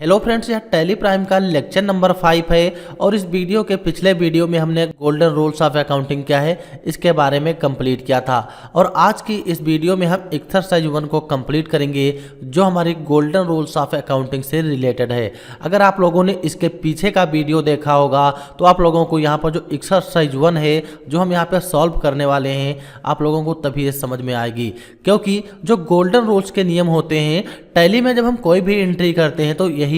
Hello friends, यह tally prime का lecture number 5 है और इस वीडियो के पिछले वीडियो में हमने गोल्डन रूल्स ऑफ अकाउंटिंग क्या है इसके बारे में कंप्लीट किया था। और आज की इस वीडियो में हम एक्सरसाइज 1 को कंप्लीट करेंगे जो हमारी गोल्डन रूल्स ऑफ अकाउंटिंग से रिलेटेड है। अगर आप लोगों ने इसके पीछे का वीडियो देखा होगा तो आप लोगों को यहाँ पर जो एक्सरसाइज 1 है जो हम यहाँ पर सॉल्व करने वाले हैं आप लोगों को तभी ये समझ में आएगी, क्योंकि जो गोल्डन रूल्स के नियम होते हैं टैली में जब हम कोई भी एंट्री करते हैं तो यही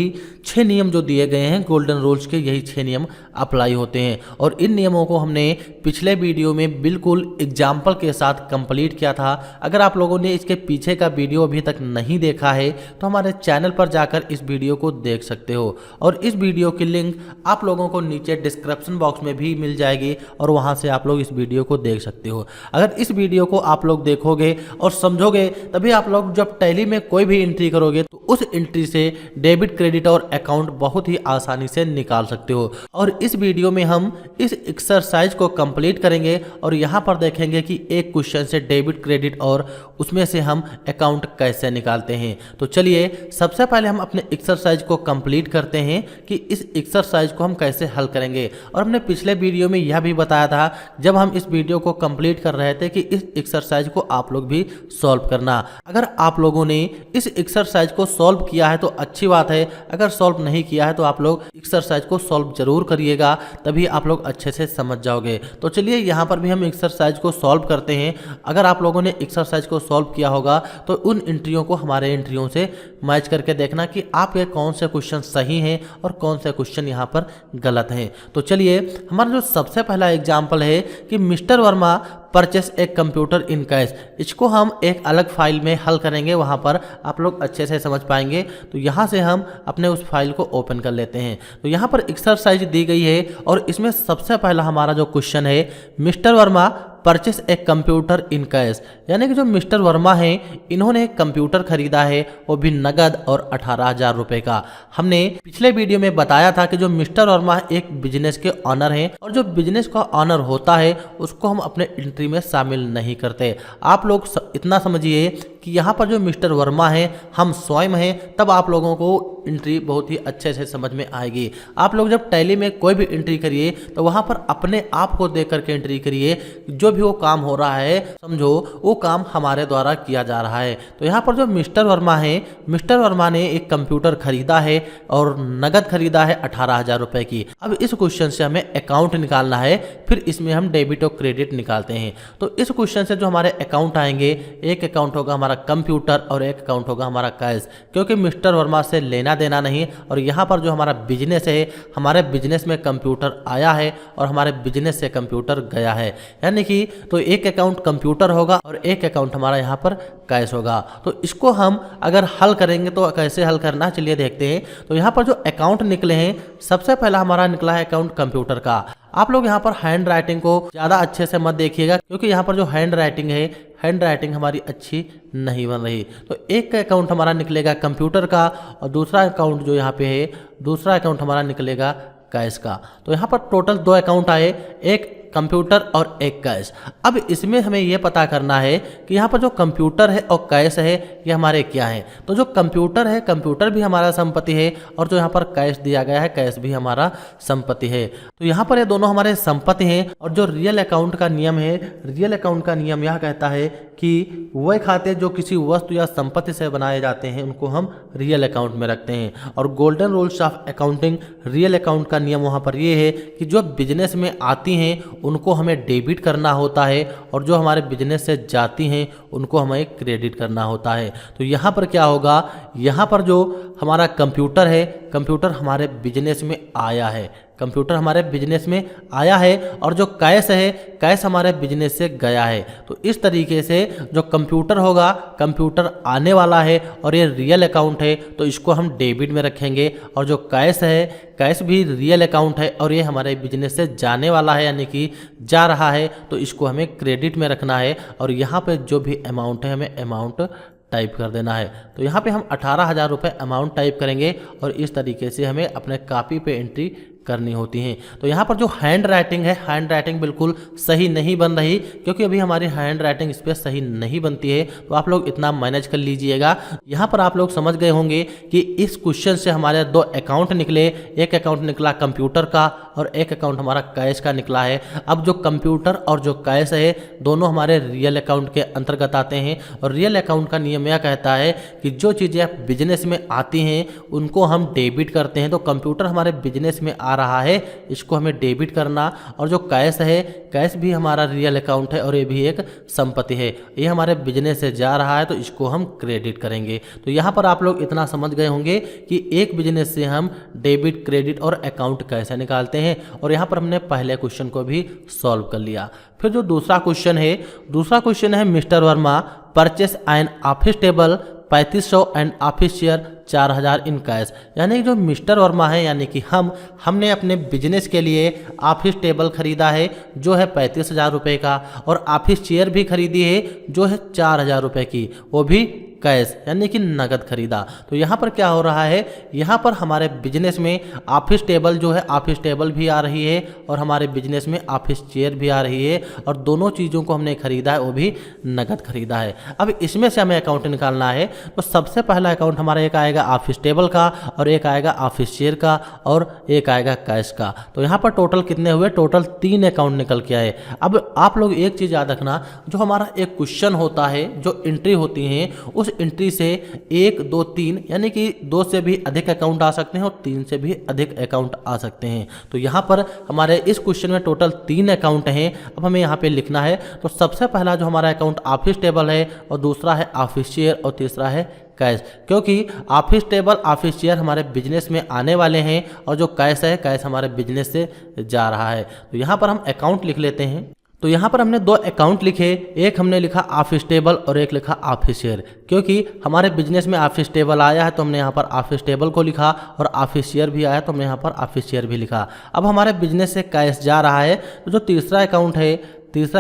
6 नियम जो दिए गए हैं गोल्डन रूल्स के, यही 6 नियम अप्लाई होते हैं। और इन नियमों को हमने पिछले वीडियो में बिल्कुल एग्जाम्पल के साथ कंप्लीट किया था। अगर आप लोगों ने इसके पीछे का वीडियो अभी तक नहीं देखा है तो हमारे चैनल पर जाकर इस वीडियो को देख सकते हो और इस वीडियो की लिंक आप लोगों को नीचे डिस्क्रिप्शन बॉक्स में भी मिल जाएगी और वहां से आप लोग इस वीडियो को देख सकते हो। अगर इस वीडियो को आप लोग देखोगे और समझोगे तभी आप लोग जब टैली में कोई भी एंट्री करोगे तो उस एंट्री से डेबिट, क्रेडिट और अकाउंट बहुत ही आसानी से निकाल सकते हो। और इस वीडियो में हम इस एक्सरसाइज को कंप्लीट करेंगे और यहाँ पर देखेंगे कि एक क्वेश्चन से डेबिट, क्रेडिट और उसमें से हम अकाउंट कैसे निकालते हैं। तो चलिए सबसे पहले हम अपने एक्सरसाइज को कंप्लीट करते हैं कि इस एक्सरसाइज को हम कैसे हल करेंगे। और हमने पिछले वीडियो में यह भी बताया था जब हम इस वीडियो को कंप्लीट कर रहे थे कि इस एक्सरसाइज को आप लोग भी सॉल्व करना। अगर आप लोगों ने इस एक्सरसाइज को सॉल्व किया है तो अच्छी बात है, अगर सॉल्व नहीं किया है तो आप लोग एक्सरसाइज को सॉल्व जरूर करिएगा, तभी आप लोग अच्छे से समझ जाओगे। तो चलिए यहाँ पर भी हम एक्सरसाइज को सॉल्व करते हैं। अगर आप लोगों ने एक्सरसाइज को सॉल्व किया होगा तो उन एंट्रियों को हमारे एंट्रियों से मैच करके देखना कि आपके कौन से क्वेश्चन सही हैं और कौन से क्वेश्चन यहाँ पर गलत हैं। तो चलिए हमारा जो सबसे पहला एग्जाम्पल है कि मिस्टर वर्मा परचेस एक कंप्यूटर इन कैश, इसको हम एक अलग फाइल में हल करेंगे, वहाँ पर आप लोग अच्छे से समझ पाएंगे। तो यहाँ से हम अपने उस फाइल को ओपन कर लेते हैं। तो यहाँ पर एक्सरसाइज दी गई है और इसमें सबसे पहला हमारा जो क्वेश्चन है मिस्टर वर्मा परचेस एक कंप्यूटर इन कैश, यानी कि जो मिस्टर वर्मा हैं इन्होंने एक कंप्यूटर खरीदा है वो भी नगद और 18,000 रुपये का। हमने पिछले वीडियो में बताया था कि जो मिस्टर वर्मा एक बिजनेस के ऑनर हैं और जो बिजनेस का ऑनर होता है उसको हम अपने एंट्री में शामिल नहीं करते। आप लोग इतना समझिए कि यहाँ पर जो मिस्टर वर्मा हैं हम स्वयं हैं, तब आप लोगों को एंट्री बहुत ही अच्छे से समझ में आएगी। आप लोग जब टैली में कोई भी एंट्री करिए तो वहाँ पर अपने आप को देख करके एंट्री करिए, जो भी वो काम हो रहा है समझो वो काम हमारे द्वारा किया जा रहा है। तो यहाँ पर जो मिस्टर वर्मा है, मिस्टर वर्मा ने एक कंप्यूटर खरीदा है और नगद खरीदा है 18,000 रुपये की। अब इस क्वेश्चन से हमें अकाउंट निकालना है, फिर इसमें हम डेबिट और क्रेडिट निकालते हैं। तो इस क्वेश्चन से जो हमारे अकाउंट आएंगे, एक अकाउंट होगा हमारा कंप्यूटर और एक अकाउंट होगा हमारा कैश, क्योंकि मिस्टर वर्मा से लेना देना नहीं। और यहाँ पर जो हमारा बिजनेस है, हमारे बिजनेस में कंप्यूटर आया है और हमारे बिजनेस से कंप्यूटर गया है, यानी कि तो एक अकाउंट कंप्यूटर होगा और एक अकाउंट हमारा यहाँ पर कैश होगा। तो इसको हम अगर हल करेंगे तो कैसे हल करना चलिए देखते हैं। तो यहाँ पर जो अकाउंट निकले हैं, सबसे पहला हमारा निकला है अकाउंट कंप्यूटर का। आप लोग यहाँ पर हैंड राइटिंग को ज़्यादा अच्छे से मत देखिएगा, क्योंकि यहाँ पर जो हैंड राइटिंग है, हैंड राइटिंग हमारी अच्छी नहीं बन रही। तो एक अकाउंट हमारा निकलेगा कंप्यूटर का और दूसरा अकाउंट जो यहाँ पे है, दूसरा अकाउंट हमारा निकलेगा कैश का। तो यहाँ पर टोटल 2 अकाउंट आए, एक कंप्यूटर और एक कैश। अब इसमें हमें यह पता करना है कि यहाँ पर जो कंप्यूटर है और कैश है ये हमारे क्या हैं। तो जो कंप्यूटर है, कंप्यूटर भी हमारा संपत्ति है और जो यहाँ पर कैश दिया गया है, कैश भी हमारा संपत्ति है। तो यहाँ पर ये दोनों हमारे संपत्ति हैं। और जो रियल अकाउंट का नियम है, रियल अकाउंट का नियम यह कहता है कि वह खाते जो किसी वस्तु या संपत्ति से बनाए जाते हैं उनको हम रियल अकाउंट में रखते हैं। और golden rules of accounting real account का नियम वहाँ पर ये है कि जो बिजनेस में आती हैं उनको हमें डेबिट करना होता है और जो हमारे बिजनेस से जाती हैं उनको हमें क्रेडिट करना होता है। तो यहाँ पर क्या होगा, यहाँ पर जो हमारा कंप्यूटर है, कंप्यूटर हमारे बिजनेस में आया है, कंप्यूटर हमारे बिजनेस में आया है और जो कैश है, कैश हमारे बिजनेस से गया है। तो इस तरीके से जो कंप्यूटर होगा, कंप्यूटर आने वाला है और ये रियल अकाउंट है तो इसको हम डेबिट में रखेंगे। और जो कैश है, कैश भी रियल अकाउंट है और ये हमारे बिजनेस से जाने वाला है, यानी कि जा रहा है, तो इसको हमें क्रेडिट में रखना है। और यहाँ पे जो भी अमाउंट है हमें अमाउंट टाइप कर देना है। तो यहाँ पे हम 18,000 रुपये अमाउंट टाइप करेंगे और इस तरीके से हमें अपने कॉपी पे एंट्री करनी होती हैं। तो यहाँ पर जो हैंड राइटिंग है, हैंड राइटिंग बिल्कुल सही नहीं बन रही, क्योंकि अभी हमारी हैंड राइटिंग इस पर सही नहीं बनती है। तो आप लोग इतना मैनेज कर लीजिएगा। यहाँ पर आप लोग समझ गए होंगे कि इस क्वेश्चन से हमारे दो अकाउंट निकले, एक अकाउंट निकला कंप्यूटर का और एक अकाउंट हमारा कैश का निकला है। अब जो कंप्यूटर और जो कैश है दोनों हमारे रियल अकाउंट के अंतर्गत आते हैं, और रियल अकाउंट का नियम यह कहता है कि जो चीज़ें बिजनेस में आती हैं उनको हम डेबिट करते हैं। तो कंप्यूटर हमारे बिजनेस में आ रहा है, इसको हमें डेबिट करना, और जो कैश है, कैश भी हमारा रियल अकाउंट है और ये भी एक संपत्ति है, ये हमारे बिजनेस से जा रहा है तो इसको हम क्रेडिट करेंगे। तो यहाँ पर आप लोग इतना समझ गए होंगे कि एक बिजनेस से हम डेबिट, क्रेडिट और अकाउंट कैसे निकालते हैं, और यहाँ पर हमने पहले क्वेश्चन को भी सॉल्व कर लिया। फिर जो दूसरा क्वेश्चन है mister Verma purchase an office table 3500 and office chair 4000 in cash. यानी जो मिस्टर वर्मा है, यानी कि हमने अपने बिजनेस के लिए ऑफिस टेबल खरीदा है जो है 35,000 रुपये का, और ऑफिस चेयर भी खरीदी है जो है 4000 रुपये की, वो भी कैश यानी कि नगद खरीदा। तो यहाँ पर क्या हो रहा है, यहाँ पर हमारे बिजनेस में ऑफिस टेबल जो है, ऑफिस टेबल भी आ रही है और हमारे बिजनेस में ऑफिस चेयर भी आ रही है, और दोनों चीज़ों को हमने खरीदा है, वो भी नगद खरीदा है। अब इसमें से हमें अकाउंट निकालना है। तो सबसे पहला अकाउंट हमारा एक आएगा ऑफिस टेबल का, और एक आएगा ऑफिस चेयर का, और एक आएगा कैश का। तो यहाँ पर टोटल कितने हुए, टोटल 3 अकाउंट निकल के आए। अब आप लोग एक चीज़ याद रखना, जो हमारा एक क्वेश्चन होता है, जो एंट्री होती है, उस एंट्री से 1, 2, 3 यानी कि 2 से भी अधिक अकाउंट आ सकते हैं और 3 से भी अधिक अकाउंट आ सकते हैं। तो यहाँ पर हमारे इस क्वेश्चन में टोटल 3 अकाउंट हैं। अब हमें यहाँ पे लिखना है। तो सबसे पहला जो हमारा अकाउंट ऑफिस टेबल है, और दूसरा है ऑफिस चेयर, और तीसरा है कैश, क्योंकि ऑफिस टेबल, ऑफिस चेयर हमारे बिजनेस में आने वाले हैं, और जो कैश है, कैश हमारे बिजनेस से जा रहा है। तो यहाँ पर हम अकाउंट लिख लेते हैं। तो यहाँ पर हमने 2 अकाउंट लिखे, एक हमने लिखा ऑफिस टेबल और एक लिखा ऑफिस चेयर, क्योंकि हमारे बिजनेस में ऑफिस टेबल आया है तो हमने यहाँ पर ऑफिस टेबल को लिखा, और ऑफिस चेयर भी आया तो हमने यहाँ पर ऑफिस चेयर भी लिखा। अब हमारे बिजनेस से कैश जा रहा है, तो जो तीसरा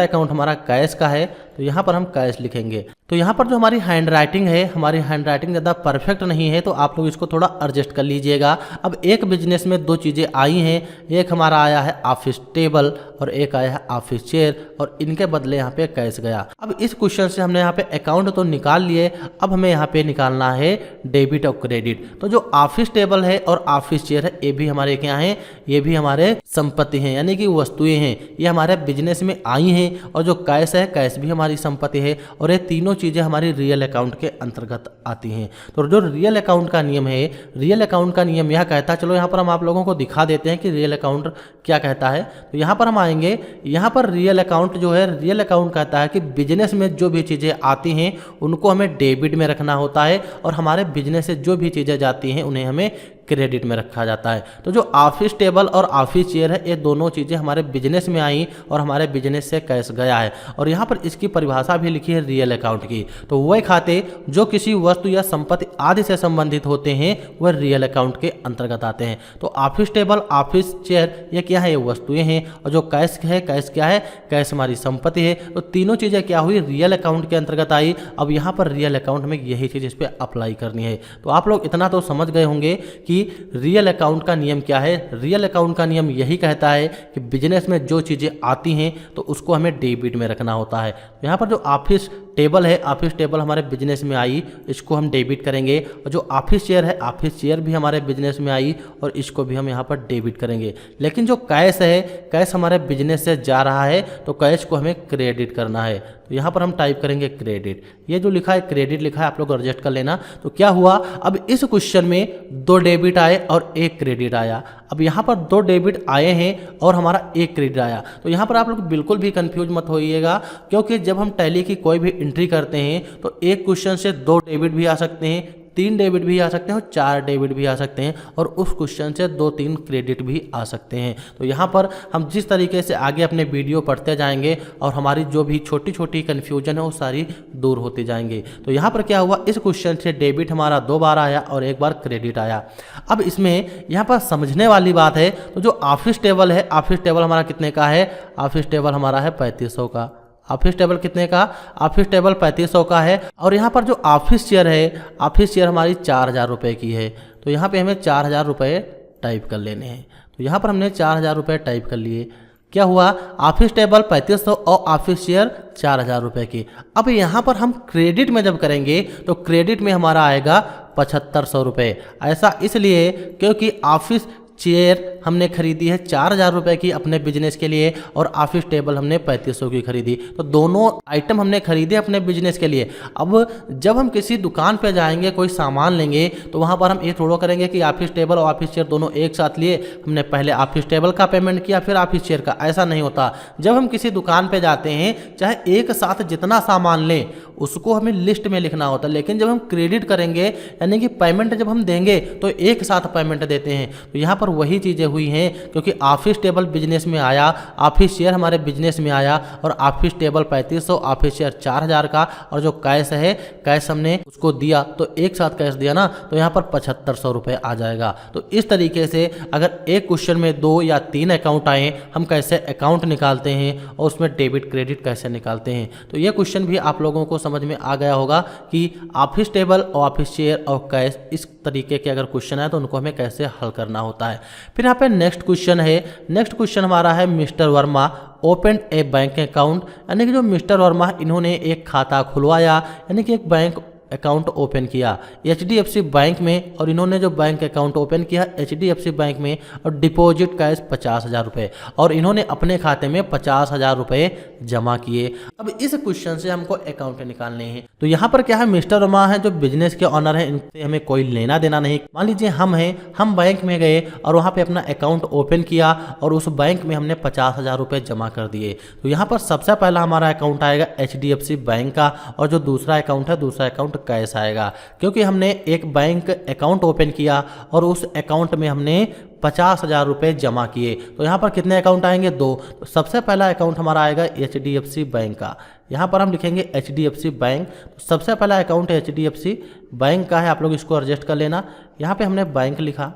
अकाउंट हमारा कैश का है, तो यहाँ पर हम कैश लिखेंगे। तो यहाँ पर जो हमारी हैंड राइटिंग है, हमारी हैंड राइटिंग ज़्यादा परफेक्ट नहीं है, तो आप लोग इसको थोड़ा एडजस्ट कर लीजिएगा। अब एक बिजनेस में 2 चीज़ें आई हैं, एक हमारा आया है ऑफिस टेबल और एक आया है ऑफिस चेयर, और इनके बदले यहाँ पे कैश गया। अब इस क्वेश्चन से हमने यहाँ पे अकाउंट तो निकाल लिए, अब हमें यहाँ पे निकालना है डेबिट और क्रेडिट। तो जो ऑफिस टेबल है और ऑफिस चेयर है, ये भी हमारे क्या हैं, ये भी हमारे संपत्ति हैं, यानी कि वस्तुएं हैं, ये हमारे बिजनेस में आई हैं। और जो कैश है, कैश भी हमारी संपत्ति है, और ये तीनों चीज़ें हमारी रियल अकाउंट के अंतर्गत आती हैं। तो जो रियल अकाउंट का नियम है, रियल अकाउंट का नियम यह कहता है, चलो यहाँ पर हम आप लोगों को दिखा देते हैं कि रियल अकाउंट क्या कहता है। तो यहाँ पर हम आएंगे, यहाँ पर रियल अकाउंट जो है, रियल अकाउंट कहता है कि बिजनेस में जो भी चीज़ें आती हैं उनको हमें डेबिट में रखना होता है, और हमारे बिजनेस से जो भी चीज़ें जाती हैं उन्हें हमें क्रेडिट में रखा जाता है। तो जो ऑफिस टेबल और ऑफिस चेयर है, ये दोनों चीज़ें हमारे बिजनेस में आई और हमारे बिजनेस से कैश गया है, और यहाँ पर इसकी परिभाषा भी लिखी है रियल अकाउंट की। तो वह खाते जो किसी वस्तु या संपत्ति आदि से संबंधित होते हैं वह रियल अकाउंट के अंतर्गत आते हैं। तो ऑफिस टेबल, ऑफिस चेयर ये क्या है, ये वस्तुएं हैं, और जो कैश है, कैश क्या है, कैश हमारी संपत्ति है। तो तीनों चीज़ें क्या हुई, रियल अकाउंट के अंतर्गत आई। अब यहाँ पर रियल अकाउंट में यही चीज़ इस पर अप्लाई करनी है। तो आप लोग इतना तो समझ गए होंगे कि रियल अकाउंट का नियम क्या है। रियल अकाउंट का नियम यही कहता है कि बिजनेस में जो चीज़ें आती हैं तो उसको हमें डेबिट में रखना होता है। यहाँ पर जो ऑफिस टेबल है, ऑफिस टेबल हमारे बिजनेस में आई, इसको हम डेबिट करेंगे, और जो ऑफिस चेयर है, ऑफिस चेयर भी हमारे बिजनेस में आई और इसको भी हम यहाँ पर डेबिट करेंगे। लेकिन जो कैश है, कैश हमारे बिजनेस से जा रहा है तो कैश को हमें क्रेडिट करना है। तो यहाँ पर हम टाइप करेंगे क्रेडिट। ये जो लिखा है क्रेडिट लिखा है, आप लोग एडजस्ट कर लेना। तो क्या हुआ, अब इस क्वेश्चन में 2 डेबिट आए और 1 क्रेडिट आया। अब यहाँ पर 2 डेबिट आए हैं और हमारा 1 क्रेडिट आया। तो यहाँ पर आप लोग बिल्कुल भी कंफ्यूज मत होइएगा, क्योंकि जब हम टैली की कोई भी एंट्री करते हैं तो एक क्वेश्चन से 2 डेबिट भी आ सकते हैं, 3 डेबिट भी आ सकते हैं और 4 डेबिट भी आ सकते हैं, और उस क्वेश्चन से 2-3 क्रेडिट भी आ सकते हैं। तो यहाँ पर हम जिस तरीके से आगे अपने वीडियो पढ़ते जाएंगे और हमारी जो भी छोटी छोटी कन्फ्यूजन है वो सारी दूर होती जाएंगे। तो यहाँ पर क्या हुआ, इस क्वेश्चन से डेबिट हमारा 2 बार आया और 1 बार क्रेडिट आया। अब इसमें यहाँ पर समझने वाली बात है, तो जो ऑफिस टेबल है, ऑफिस टेबल हमारा कितने का है, ऑफिस टेबल हमारा है 3500 का। ऑफिस टेबल कितने का, ऑफिस टेबल 3500 का है। और यहाँ पर जो ऑफिस चेयर है, ऑफिस चेयर हमारी 4000 रुपये की है। तो यहाँ पे हमें 4000 रुपये टाइप कर लेने हैं। तो तो यहाँ पर हमने 4,000 रुपये टाइप कर लिए। क्या हुआ, ऑफिस टेबल 3500 और ऑफिस चेयर 4,000 रुपये की। अब यहाँ पर हम क्रेडिट में जब करेंगे तो क्रेडिट में हमारा आएगा 7,500 रुपये। ऐसा इसलिए क्योंकि ऑफिस चेयर हमने खरीदी है 4,000 रुपये की अपने बिजनेस के लिए और ऑफिस टेबल हमने 3500 की खरीदी। तो दोनों आइटम हमने खरीदे अपने बिजनेस के लिए। अब जब हम किसी दुकान पे जाएंगे कोई सामान लेंगे तो वहाँ पर हम ये थोड़ा करेंगे कि ऑफिस टेबल और ऑफिस चेयर दोनों एक साथ लिए, हमने पहले ऑफिस टेबल का पेमेंट किया फिर ऑफिस चेयर का। ऐसा नहीं होता। जब हम किसी दुकान पर जाते हैं चाहे एक साथ जितना सामान लें उसको हमें लिस्ट में लिखना होता है, लेकिन जब हम क्रेडिट करेंगे यानी कि पेमेंट जब हम देंगे तो एक साथ पेमेंट देते हैं। तो यहाँ पर वही चीज़ें हुई हैं, क्योंकि ऑफिस टेबल बिजनेस में आया, ऑफिस चेयर हमारे बिजनेस में आया और ऑफिस टेबल 3500, ऑफिस चेयर 4,000 का, और जो कैश है कैश हमने उसको दिया तो एक साथ कैश दिया ना, तो यहाँ पर 7,500 रुपये आ जाएगा। तो इस तरीके से अगर एक क्वेश्चन में 2 या 3 अकाउंट आए, हम कैसे अकाउंट निकालते हैं और उसमें डेबिट क्रेडिट कैसे निकालते हैं। तो ये क्वेश्चन भी आप लोगों को समझ में आ गया होगा कि ऑफिस टेबल और ऑफिस चेयर और कैश इस तरीके के अगर क्वेश्चन है तो उनको हमें कैसे हल करना होता है। फिर यहाँ पे नेक्स्ट क्वेश्चन है। नेक्स्ट क्वेश्चन हमारा है मिस्टर वर्मा ओपन ए बैंक अकाउंट, यानी कि जो मिस्टर वर्मा इन्होंने एक खाता खुलवाया, यानी कि एक बैंक अकाउंट ओपन किया HDFC बैंक में, और इन्होंने जो बैंक अकाउंट ओपन किया HDFC बैंक में और डिपॉजिट कैश 50,000 रुपये, और इन्होंने अपने खाते में 50,000 रुपये जमा किए। अब इस क्वेश्चन से हमको अकाउंट निकालने हैं। तो यहाँ पर क्या है, मिस्टर वर्मा है जो बिजनेस के ऑनर हैं, इनसे हमें कोई लेना देना नहीं। मान लीजिए हम हैं, हम बैंक में गए और वहाँ पे अपना अकाउंट ओपन किया और उस बैंक में हमने 50,000 रुपये जमा कर दिए। तो यहाँ पर सबसे पहला हमारा अकाउंट आएगा HDFC बैंक का, और जो दूसरा अकाउंट है दूसरा अकाउंट कैश आएगा, क्योंकि हमने एक बैंक अकाउंट ओपन किया और उस अकाउंट में हमने 50,000 रुपये जमा किए। तो यहाँ पर कितने अकाउंट आएंगे, 2। तो सबसे पहला अकाउंट हमारा आएगा HDFC बैंक का। यहाँ पर हम लिखेंगे HDFC बैंक। तो सबसे पहला अकाउंट HDFC बैंक का है, आप लोग इसको एडजस्ट कर लेना। यहाँ पे हमने बैंक लिखा।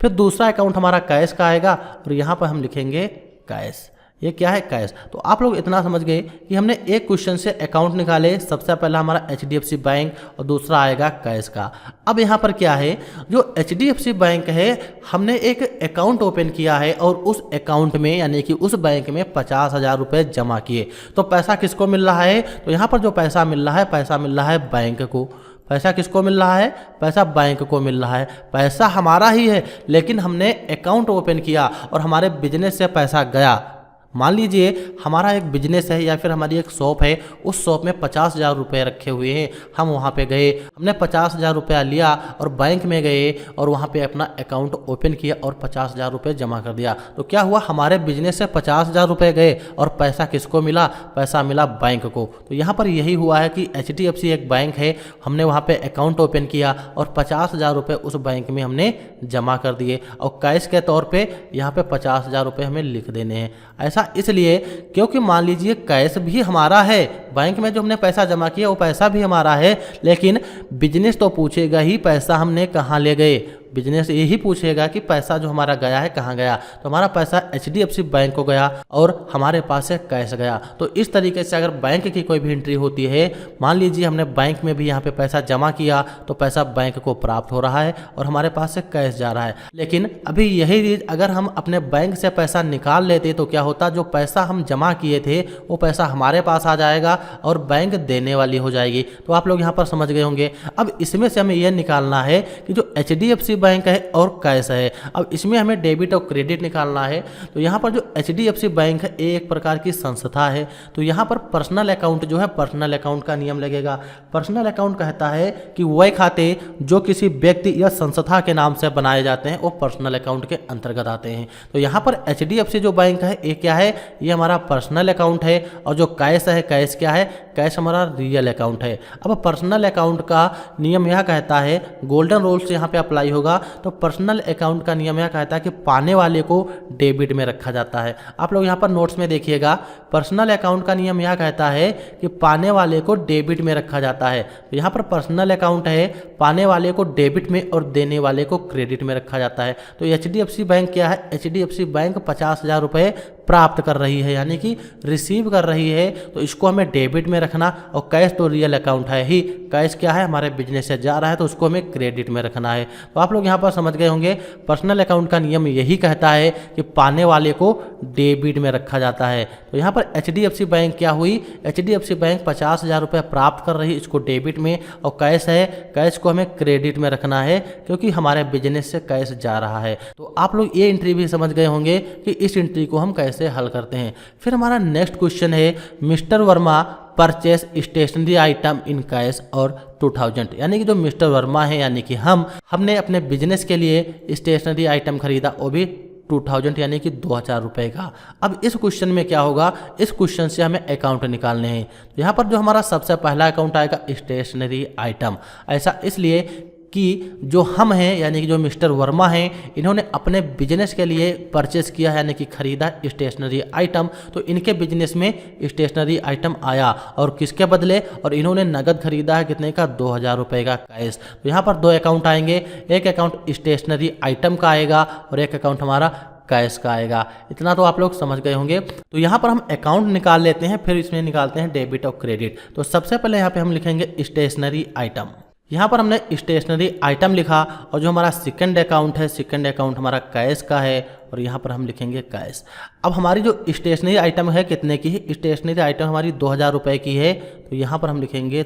फिर दूसरा अकाउंट हमारा कैश का आएगा और यहाँ पर हम लिखेंगे कैश। ये क्या है, कैश। तो आप लोग इतना समझ गए कि हमने एक क्वेश्चन से अकाउंट निकाले। सबसे पहला हमारा HDFC बैंक और दूसरा आएगा कैश का। अब यहाँ पर क्या है, जो HDFC बैंक है हमने एक अकाउंट ओपन किया है और उस अकाउंट में यानी कि उस बैंक में 50,000 रुपये जमा किए। तो पैसा किसको मिल रहा है, तो यहाँ पर जो पैसा मिल रहा है, पैसा मिल रहा है बैंक को। पैसा किसको मिल रहा है, पैसा बैंक को मिल रहा है। पैसा हमारा ही है, लेकिन हमने अकाउंट ओपन किया और हमारे बिजनेस से पैसा गया। मान लीजिए हमारा एक बिजनेस है या फिर हमारी एक शॉप है, उस शॉप में 50,000 रुपये रखे हुए हैं। हम वहाँ पे गए, हमने 50,000 रुपया लिया और बैंक में गए और वहाँ पे अपना अकाउंट ओपन किया और 50,000 रुपये जमा कर दिया। तो क्या हुआ, हमारे बिजनेस से 50,000 रुपये गए और पैसा किसको मिला, पैसा मिला बैंक को। तो यहाँ पर यही हुआ है कि HDFC एक बैंक है, हमने वहाँ पे अकाउंट ओपन किया और 50,000 रुपये उस बैंक में हमने जमा कर दिए और कैश के तौर पे यहाँ पे 50,000 रुपये हमें लिख देने हैं। ऐसा इसलिए क्योंकि मान लीजिए कैश भी हमारा है, बैंक में जो हमने पैसा जमा किया वो पैसा भी हमारा है, लेकिन बिजनेस तो पूछेगा ही पैसा हमने कहाँ ले गए। बिजनेस यही पूछेगा कि पैसा जो हमारा गया है कहाँ गया। तो हमारा पैसा HDFC बैंक को गया और हमारे पास से कैश गया। तो इस तरीके से अगर बैंक की कोई भी एंट्री होती है, मान लीजिए हमने बैंक में भी यहाँ पे पैसा जमा किया तो पैसा बैंक को प्राप्त हो रहा है और हमारे पास से कैश जा रहा है। लेकिन अभी यही चीज अगर हम अपने बैंक से पैसा निकाल लेते तो क्या होता, जो पैसा हम जमा किए थे वो पैसा हमारे पास आ जाएगा और बैंक देने वाली हो जाएगी। तो आप लोग यहाँ पर समझ गए होंगे। अब इसमें से हमें यह निकालना है कि जो HDFC बैंक है और कैश है, अब इसमें हमें डेबिट और क्रेडिट निकालना है। तो यहाँ पर जो HDFC बैंक है एक प्रकार की संस्था है, तो यहाँ पर पर्सनल अकाउंट जो है, पर्सनल अकाउंट का नियम लगेगा। पर्सनल अकाउंट कहता है कि वह खाते जो किसी व्यक्ति या संस्था के नाम से बनाए जाते हैं वो पर्सनल अकाउंट के अंतर्गत आते हैं। तो यहाँ पर HDFC जो बैंक है ये क्या है, ये हमारा पर्सनल अकाउंट है। और जो कैश है, कैश क्या है, कैश हमारा रियल अकाउंट है। अब पर्सनल अकाउंट का नियम यह कहता है, गोल्डन रूल्स यहाँ पे अप्लाई होगा। तो पर्सनल अकाउंट का नियम यह कहता है कि पाने वाले को डेबिट में रखा जाता है। आप लोग यहाँ पर नोट्स में देखिएगा, पर्सनल अकाउंट का नियम यह कहता है कि पाने वाले को डेबिट में रखा जाता है। तो यहाँ पर पर्सनल अकाउंट है, पाने वाले को डेबिट में और देने वाले को क्रेडिट में रखा जाता है। तो HDFC बैंक क्या है, HDFC बैंक 50,000 रुपये प्राप्त कर रही है यानी कि रिसीव कर रही है, तो इसको हमें डेबिट में रखना। और कैश तो रियल अकाउंट है ही, कैश क्या है हमारे बिजनेस से जा रहा है तो उसको हमें क्रेडिट में रखना है। तो आप लोग यहाँ पर समझ गए होंगे पर्सनल अकाउंट का नियम यही कहता है कि पाने वाले को डेबिट में रखा जाता है। तो यहाँ पर HDFC बैंक क्या हुई, HDFC बैंक 50,000 रुपये प्राप्त कर रही, इसको डेबिट में, और कैश है, कैश को हमें क्रेडिट में रखना है क्योंकि हमारे बिजनेस से कैश जा रहा है। तो आप लोग ये एंट्री भी समझ गए होंगे कि इस एंट्री को हम कैसे हल करते हैं। फिर हमारा नेक्स्ट क्वेश्चन है mister Verma purchase stationery item in cash और 2000, यानी कि जो मिस्टर वर्मा है यानी कि हमने अपने बिजनेस के लिए स्टेशनरी आइटम खरीदा, वो भी 2000 यानी कि 2000 रुपये का। अब इस क्वेश्चन में क्या होगा, इस क्वेश्चन से हमें अकाउंट निकालने हैं। तो यहाँ पर जो हमारा सबसे पहला अकाउंट आएगा स्टेशनरी आइटम, ऐसा इसलिए कि जो हम हैं यानी कि जो मिस्टर वर्मा हैं इन्होंने अपने बिजनेस के लिए परचेस किया है यानी कि खरीदा स्टेशनरी आइटम, तो इनके बिजनेस में स्टेशनरी आइटम आया और किसके बदले, और इन्होंने नगद खरीदा है कितने का, 2000 रुपये का कैश। तो यहाँ पर दो अकाउंट आएंगे, एक अकाउंट स्टेशनरी आइटम का आएगा और एक अकाउंट हमारा कैश का आएगा। इतना तो आप लोग समझ गए होंगे। तो यहाँ पर हम अकाउंट निकाल लेते हैं, फिर इसमें निकालते हैं डेबिट और क्रेडिट। तो सबसे पहले यहाँ पे हम लिखेंगे स्टेशनरी आइटम। यहाँ पर हमने स्टेशनरी आइटम लिखा और जो हमारा सेकंड अकाउंट है, सेकंड अकाउंट हमारा कैश का है और यहाँ पर हम लिखेंगे कैश। अब हमारी जो स्टेशनरी आइटम है कितने की है, स्टेशनरी आइटम हमारी 2000 रुपये की है, तो यहाँ पर हम लिखेंगे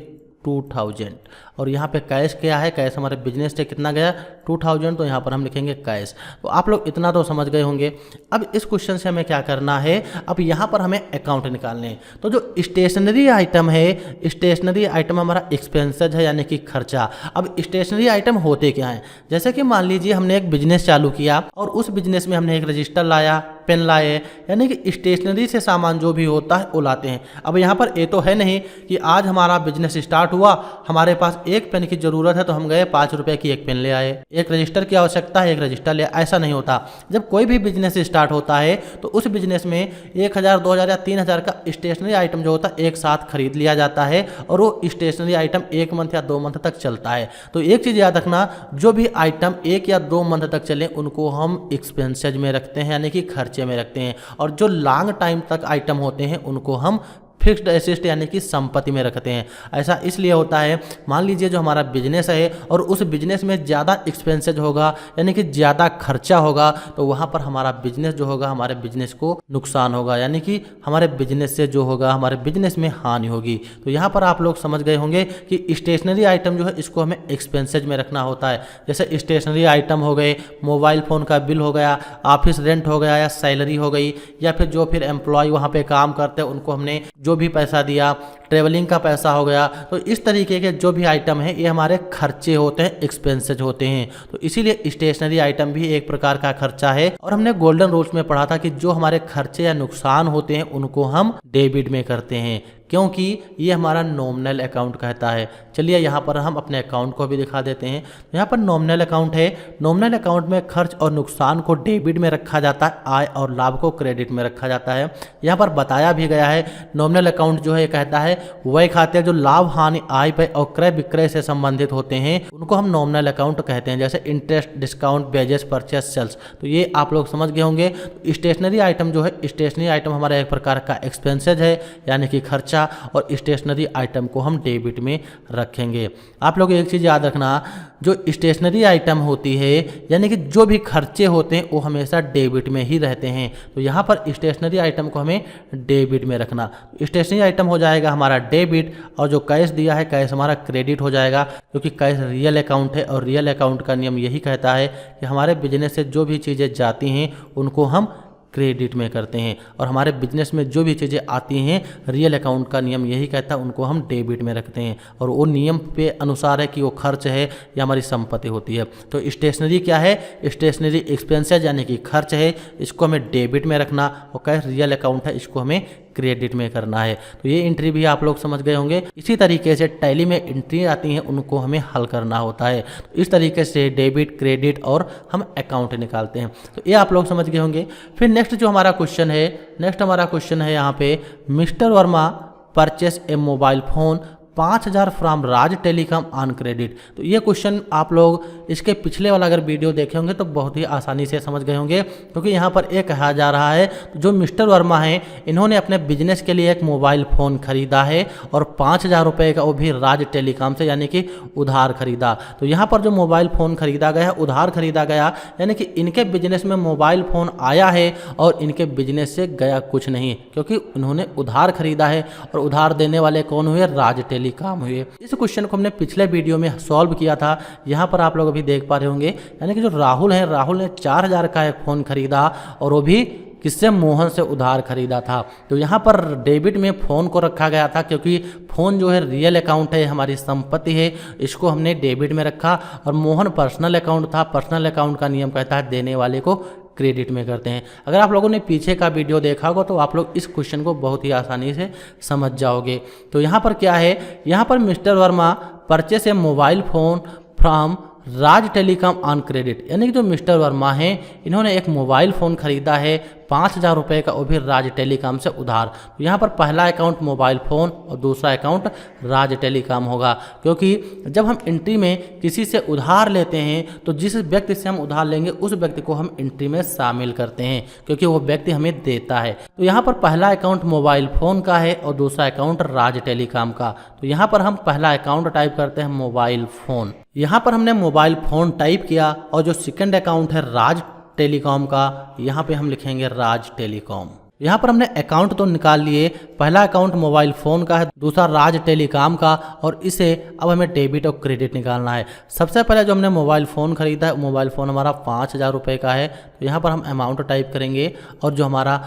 2000। और यहाँ पे कैश क्या है, कैश हमारे बिजनेस से कितना गया 2000, तो यहाँ पर हम लिखेंगे कैश। तो आप लोग इतना तो समझ गए होंगे। अब इस क्वेश्चन से हमें क्या करना है, अब यहाँ पर हमें अकाउंट निकालने हैं। तो जो स्टेशनरी आइटम है, स्टेशनरी आइटम हमारा एक्सपेंसेज है यानी कि खर्चा। अब स्टेशनरी आइटम होते क्या हैं, जैसे कि मान लीजिए हमने एक बिजनेस चालू किया और उस बिजनेस में हमने एक रजिस्टर लाया, पेन लाए, यानी कि स्टेशनरी से सामान जो भी होता है वो लाते हैं। अब यहाँ पर ये तो है नहीं कि आज हमारा बिजनेस स्टार्ट हुआ, हमारे पास एक पेन की जरूरत है तो हम गए 5 रुपए की एक पेन ले आए, एक रजिस्टर की आवश्यकता है एक रजिस्टर ले, ऐसा नहीं होता। जब कोई भी बिजनेस स्टार्ट होता है तो उस बिजनेस में 1000, 2000 या 3000 का स्टेशनरी आइटम जो होता है एक साथ खरीद लिया जाता है और वो स्टेशनरी आइटम 1 मंथ या 2 मंथ तक चलता है। तो एक चीज़ याद रखना, जो भी आइटम 1 या 2 मंथ तक चले उनको हम एक्सपेंसेज में रखते हैं यानी कि खर्चे में रखते हैं, और जो लॉन्ग टाइम तक आइटम होते हैं उनको हम फिक्स्ड एसेट यानी कि संपत्ति में रखते हैं। ऐसा इसलिए होता है, मान लीजिए जो हमारा बिजनेस है और उस बिजनेस में ज़्यादा एक्सपेंसेज होगा यानी कि ज़्यादा खर्चा होगा, तो वहाँ पर हमारा बिजनेस जो होगा, हमारे बिजनेस को नुकसान होगा यानी कि हमारे बिजनेस से जो होगा हमारे बिजनेस में हानि होगी। तो यहाँ पर आप लोग समझ गए होंगे कि स्टेशनरी आइटम जो है इसको हमें एक्सपेंसेज में रखना होता है। जैसे स्टेशनरी आइटम हो गए, मोबाइल फ़ोन का बिल हो गया, ऑफिस रेंट हो गया या सैलरी हो गई, या फिर जो फिर एम्प्लॉय वहाँ पे काम करते हैं उनको हमने जो भी पैसा दिया, ट्रेवलिंग का पैसा हो गया। तो इस तरीके के जो भी आइटम है ये हमारे खर्चे होते हैं, एक्सपेंसेज होते हैं। तो इसीलिए स्टेशनरी आइटम भी एक प्रकार का खर्चा है। और हमने गोल्डन रूल्स में पढ़ा था कि जो हमारे खर्चे या नुकसान होते हैं उनको हम डेबिट में करते हैं, क्योंकि ये हमारा नॉमिनल अकाउंट कहता है। चलिए यहाँ पर हम अपने अकाउंट को भी दिखा देते हैं। यहाँ पर नॉमिनल अकाउंट है, नॉमिनल अकाउंट में खर्च और नुकसान को डेबिट में रखा जाता है, आय और लाभ को क्रेडिट में रखा जाता है। यहाँ पर बताया भी गया है नॉमिनल अकाउंट जो है कहता है वह खाते जो लाभ हानि आय व्यय और क्रय विक्रय से संबंधित होते हैं उनको हम नॉमिनल अकाउंट कहते हैं, जैसे interest, discount, wages, purchase, sales. तो ये आप लोग समझ गए होंगे। स्टेशनरी आइटम जो है, स्टेशनरी आइटम हमारा एक प्रकार का एक्सपेंसेज है यानी कि खर्चा, और स्टेशनरी आइटम को हम डेबिट में रखेंगे। आप लोग एक चीज़ याद रखना, जो स्टेशनरी आइटम होती है यानी कि जो भी खर्चे होते हैं वो हमेशा डेबिट में ही रहते हैं। तो यहाँ पर स्टेशनरी आइटम को हमें डेबिट में रखना। स्टेशनरी आइटम हो जाएगा हमारा डेबिट, और जो कैश दिया है कैश हमारा क्रेडिट हो जाएगा, क्योंकि कैश रियल अकाउंट है और रियल अकाउंट का नियम यही कहता है कि हमारे बिजनेस से जो भी चीज़ें जाती हैं उनको हम क्रेडिट में करते हैं, और हमारे बिजनेस में जो भी चीज़ें आती हैं रियल अकाउंट का नियम यही कहता है उनको हम डेबिट में रखते हैं, और वो नियम पे अनुसार है कि वो खर्च है या हमारी संपत्ति होती है। तो स्टेशनरी क्या है, स्टेशनरी एक्सपेंसेस यानी कि खर्च है, इसको हमें डेबिट में रखना, और कैश रियल अकाउंट है इसको हमें क्रेडिट में करना है। तो ये एंट्री भी आप लोग समझ गए होंगे। इसी तरीके से टैली में एंट्री आती हैं उनको हमें हल करना होता है। तो इस तरीके से डेबिट, क्रेडिट और हम अकाउंट निकालते हैं। तो ये आप लोग समझ गए होंगे। फिर नेक्स्ट जो हमारा क्वेश्चन है, नेक्स्ट हमारा क्वेश्चन है यहाँ पे, mister Verma purchase A mobile phone 5000 from Raj telecom on credit. तो ये क्वेश्चन आप लोग इसके पिछले वाला अगर वीडियो देखे होंगे तो बहुत ही आसानी से समझ गए होंगे, क्योंकि यहाँ पर ये कहा जा रहा है जो मिस्टर वर्मा हैं इन्होंने अपने बिजनेस के लिए एक मोबाइल फ़ोन खरीदा है और 5000 रुपये का वो भी राज टेलीकॉम से यानी कि उधार खरीदा। तो यहाँ पर जो मोबाइल फ़ोन खरीदा गया है उधार खरीदा गया, यानी कि इनके बिजनेस में मोबाइल फ़ोन आया है और इनके बिजनेस से गया कुछ नहीं, क्योंकि उन्होंने उधार खरीदा है और उधार देने वाले कौन हुए? राज टेलीकॉम हुए। इस क्वेश्चन को हमने पिछले वीडियो में सॉल्व किया था, यहाँ पर आप लोग अभी देख पा रहे होंगे। यानी कि जो राहुल है, राहुल ने 4000 का एक फ़ोन खरीदा और वो भी किससे? मोहन से उधार खरीदा था। तो यहाँ पर डेबिट में फ़ोन को रखा गया था, क्योंकि फ़ोन जो है रियल अकाउंट है, हमारी संपत्ति है, इसको हमने डेबिट में रखा। और मोहन पर्सनल अकाउंट था, पर्सनल अकाउंट का नियम कहता है देने वाले को क्रेडिट में करते हैं। अगर आप लोगों ने पीछे का वीडियो देखा होगा तो आप लोग इस क्वेश्चन को बहुत ही आसानी से समझ जाओगे। तो यहाँ पर क्या है? यहाँ पर mister Verma purchase A mobile phone from Raj telecom on credit, यानी कि जो मिस्टर वर्मा हैं इन्होंने एक मोबाइल फ़ोन खरीदा है 5000 रुपये का, वो भी राज टेलीकॉम से उधार। तो यहाँ पर पहला अकाउंट मोबाइल फ़ोन और दूसरा अकाउंट राज टेलीकॉम होगा, क्योंकि जब हम एंट्री में किसी से उधार लेते हैं तो जिस व्यक्ति से हम उधार लेंगे उस व्यक्ति को हम एंट्री में शामिल करते हैं, क्योंकि वो व्यक्ति हमें देता है। तो यहाँ पर पहला अकाउंट मोबाइल फ़ोन का है और दूसरा अकाउंट राज टेलीकॉम का। तो यहाँ पर हम पहला अकाउंट टाइप करते हैं मोबाइल फ़ोन। यहाँ पर हमने मोबाइल फ़ोन टाइप किया और जो सेकंड अकाउंट है राज टेलीकॉम का, यहाँ पे हम लिखेंगे राज टेलीकॉम। यहाँ पर हमने अकाउंट तो निकाल लिए, पहला अकाउंट मोबाइल फ़ोन का है, दूसरा राज टेलीकॉम का, और इसे अब हमें डेबिट और क्रेडिट निकालना है। सबसे पहले जो हमने मोबाइल फ़ोन खरीदा है, मोबाइल फ़ोन हमारा 5000 रुपये का है। तो यहाँ पर हम अमाउंट टाइप करेंगे, और जो हमारा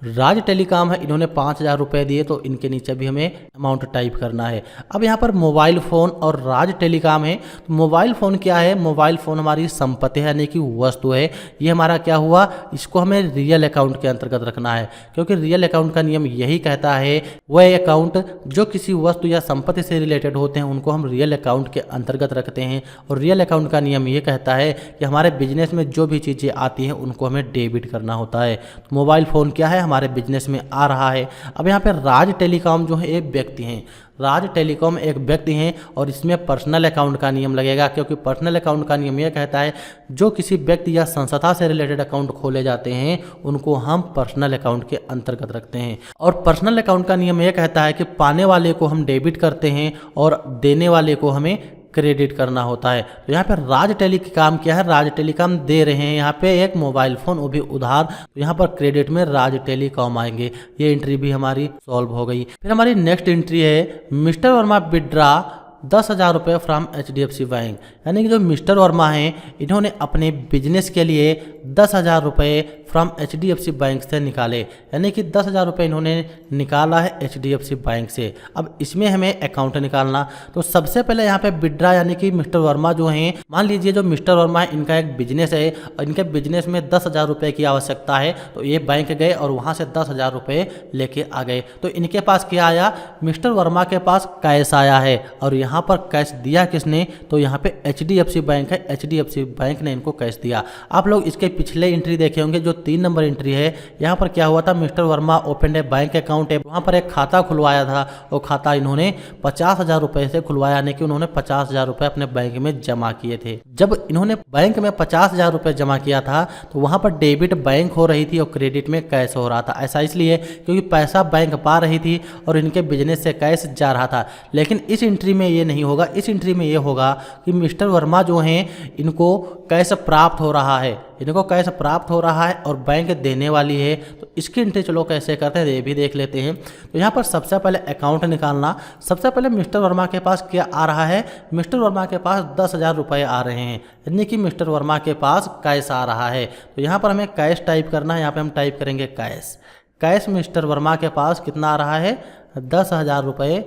राज टेलीकॉम है इन्होंने 5000 रुपये दिए, तो इनके नीचे भी हमें अमाउंट टाइप करना है। अब यहाँ पर मोबाइल फ़ोन और राज टेलीकॉम है। तो मोबाइल फ़ोन क्या है? मोबाइल फ़ोन हमारी संपत्ति है, यानी कि वस्तु है। ये हमारा क्या हुआ? इसको हमें रियल अकाउंट के अंतर्गत रखना है, क्योंकि रियल अकाउंट का नियम यही कहता है वह अकाउंट जो किसी वस्तु या संपत्ति से रिलेटेड होते हैं उनको हम रियल अकाउंट के अंतर्गत रखते हैं। और रियल अकाउंट का नियम ये कहता है कि हमारे बिजनेस में जो भी चीज़ें आती हैं उनको हमें डेबिट करना होता है। तो मोबाइल फ़ोन क्या है? हमारे बिजनेस में आ रहा है। अब यहाँ पे राज टेलीकॉम जो है एक व्यक्ति हैं, राज टेलीकॉम एक व्यक्ति हैं, और इसमें पर्सनल अकाउंट का नियम लगेगा, क्योंकि पर्सनल अकाउंट का नियम यह कहता है जो किसी व्यक्ति या संस्था से रिलेटेड अकाउंट खोले जाते हैं उनको हम पर्सनल अकाउंट के अंतर्गत रखते हैं। और पर्सनल अकाउंट का नियम यह कहता है कि पाने वाले को हम डेबिट करते हैं और देने वाले को हमें क्रेडिट करना होता है। तो यहाँ पे राज टेलीकॉम क्या है? राज टेलीकॉम दे रहे हैं यहाँ पे एक मोबाइल फ़ोन, वो भी उधार। तो यहाँ पर क्रेडिट में राज टेलीकॉम आएंगे। ये एंट्री भी हमारी सॉल्व हो गई। फिर हमारी नेक्स्ट एंट्री है मिस्टर वर्मा विड्रा 10,000 रुपये फ्रॉम HDFC बैंक, यानी कि जो मिस्टर वर्मा हैं इन्होंने अपने बिजनेस के लिए 10,000 रुपये फ्रॉम HDFC बैंक से निकाले, यानी कि 10,000 रुपये इन्होंने निकाला है HDFC बैंक से। अब इसमें हमें अकाउंट निकालना, तो सबसे पहले यहाँ पे विड्रा, यानी कि मिस्टर वर्मा जो हैं, मान लीजिए जो मिस्टर वर्मा है इनका एक बिजनेस है और इनके बिजनेस में 10,000 रुपये की आवश्यकता है। तो ये बैंक गए और वहाँ से 10,000 रुपये लेके आ गए। तो इनके पास क्या आया? मिस्टर वर्मा के पास कैश आया है, और यहाँ पर कैश दिया किसने? तो यहाँ पे HDFC बैंक है, HDFC बैंक ने इनको कैश दिया। आप लोग इसके पिछले एंट्री देखे होंगे, जो 3 नंबर एंट्री है, यहाँ पर क्या हुआ था? मिस्टर वर्मा ओपन ए बैंक अकाउंट है, वहाँ पर एक खाता खुलवाया था। वो खाता इन्होंने 50,000 रुपये से खुलवाया, यानी कि उन्होंने 50,000 रुपये अपने बैंक में जमा किए थे। जब इन्होंने बैंक में 50,000 रुपये जमा किया था तो वहाँ पर डेबिट बैंक हो रही थी और क्रेडिट में कैश हो रहा था। ऐसा इसलिए क्योंकि पैसा बैंक पा रही थी और इनके बिजनेस से कैश जा रहा था। लेकिन इस एंट्री में ये नहीं होगा, इस एंट्री में ये होगा कि मिस्टर वर्मा जो हैं इनको कैश प्राप्त हो रहा है, इनको कैश प्राप्त हो रहा है और बैंक देने वाली है। तो इसकी एंट्री चलो कैसे करते हैं ये भी देख लेते हैं। तो यहाँ पर सबसे पहले अकाउंट निकालना। सबसे पहले मिस्टर वर्मा के पास क्या आ रहा है? मिस्टर वर्मा के पास 10,000 रुपये आ रहे हैं, यानी कि मिस्टर वर्मा के पास कैश आ रहा है। तो यहाँ पर हमें कैश टाइप करना है, यहाँ पर हम टाइप करेंगे कैश। कैश मिस्टर वर्मा के पास कितना आ रहा है? 10,000 रुपये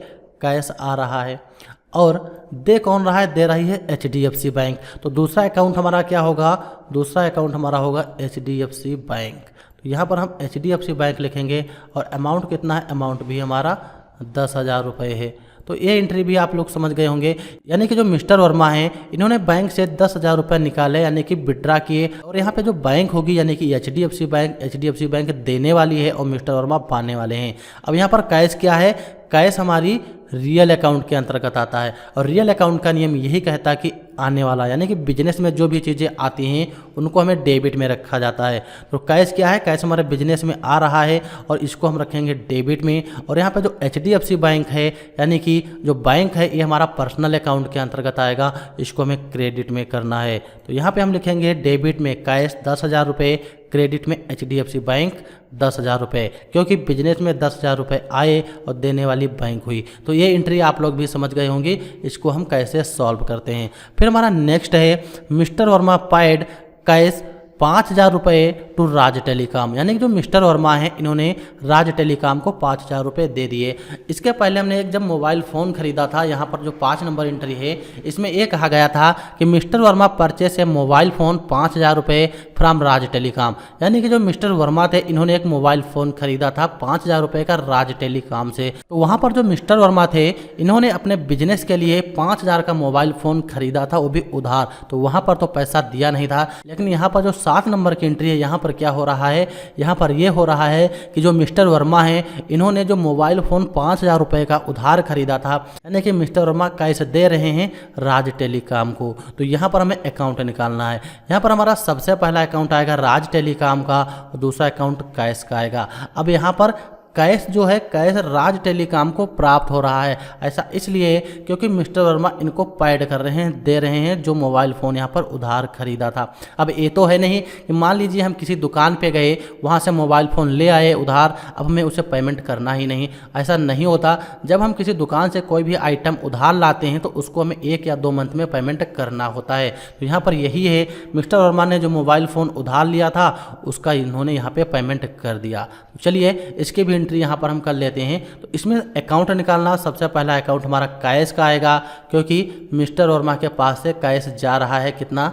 कैश आ रहा है। और दे कौन रहा है? दे रही है HDFC बैंक। तो दूसरा अकाउंट हमारा क्या होगा? दूसरा अकाउंट हमारा होगा HDFC बैंक। तो यहाँ पर हम HDFC बैंक लिखेंगे और अमाउंट कितना है? अमाउंट भी हमारा 10,000 रुपये है। तो ये एंट्री भी आप लोग समझ गए होंगे, यानी कि जो मिस्टर वर्मा हैं इन्होंने बैंक से 10,000 रुपये निकाले, यानी कि विड्रा किए। और यहाँ पे जो बैंक होगी यानी कि HDFC बैंक देने वाली है और मिस्टर वर्मा पाने वाले हैं। अब यहाँ पर कैश क्या है? कैश हमारी रियल अकाउंट के अंतर्गत आता है और रियल अकाउंट का नियम यही कहता है कि आने वाला यानी कि बिजनेस में जो भी चीज़ें आती हैं उनको हमें डेबिट में रखा जाता है। तो कैश क्या है, कैश हमारे बिजनेस में आ रहा है और इसको हम रखेंगे डेबिट में। और यहाँ पे जो HDFC बैंक है यानी कि जो बैंक है ये हमारा पर्सनल अकाउंट के अंतर्गत आएगा, इसको हमें क्रेडिट में करना है। तो यहाँ पे हम लिखेंगे डेबिट में कैश 10,000 रुपये, क्रेडिट में HDFC बैंक 10,000 रुपये, क्योंकि बिजनेस में 10,000 रुपये आए और देने वाली बैंक हुई। तो ये एंट्री आप लोग भी समझ गए होंगे, इसको हम कैसे सॉल्व करते हैं। फिर हमारा नेक्स्ट है मिस्टर वर्मा पेड कैश 5,000 रुपये टू राज टेलीकॉम, यानी कि जो मिस्टर वर्मा हैं इन्होंने राज टेलीकॉम को 5,000 रुपये दे दिए। इसके पहले हमने एक जब मोबाइल फ़ोन खरीदा था, यहाँ पर जो 5 नंबर एंट्री है इसमें ये कहा गया था कि मिस्टर वर्मा परचेस ए मोबाइल फ़ोन 5,000 रुपये फ्रॉम राज टेलीकॉम, यानी कि जो मिस्टर वर्मा थे इन्होंने एक मोबाइल फ़ोन खरीदा था 5,000 रुपये का राज टेलीकॉम से। तो वहाँ पर जो मिस्टर वर्मा थे इन्होंने अपने बिजनेस के लिए 5,000 का मोबाइल फ़ोन खरीदा था, वो भी उधार। तो वहाँ पर तो पैसा दिया नहीं था, लेकिन यहाँ पर जो 7 नंबर की एंट्री है यहाँ पर क्या हो रहा है, यहाँ पर ये हो रहा है कि जो मिस्टर वर्मा हैं इन्होंने जो मोबाइल फ़ोन 5,000 रुपये का उधार खरीदा था, यानी कि मिस्टर वर्मा कैसे दे रहे हैं राज टेलीकॉम को। तो यहाँ पर हमें अकाउंट निकालना है। यहाँ पर हमारा सबसे पहला अकाउंट आएगा राज टेलीकॉम का और दूसरा अकाउंट कैश का आएगा। अब यहाँ पर कैश जो है कैश राज टेलीकॉम को प्राप्त हो रहा है, ऐसा इसलिए क्योंकि मिस्टर वर्मा इनको पेड कर रहे हैं, दे रहे हैं जो मोबाइल फ़ोन यहाँ पर उधार खरीदा था। अब ये तो है नहीं कि मान लीजिए हम किसी दुकान पे गए, वहाँ से मोबाइल फ़ोन ले आए उधार, अब हमें उसे पेमेंट करना ही नहीं, ऐसा नहीं होता। जब हम किसी दुकान से कोई भी आइटम उधार लाते हैं तो उसको हमें 1 या 2 मंथ में पेमेंट करना होता है। तो यहाँ पर यही है, मिस्टर वर्मा ने जो मोबाइल फ़ोन उधार लिया था उसका इन्होंने यहाँ पर पेमेंट कर दिया। चलिए इसके भी एंट्री यहाँ पर हम कर लेते हैं। तो इसमें अकाउंट निकालना, सबसे पहला अकाउंट हमारा कैश का आएगा, क्योंकि मिस्टर वर्मा के पास से कैश जा रहा है कितना,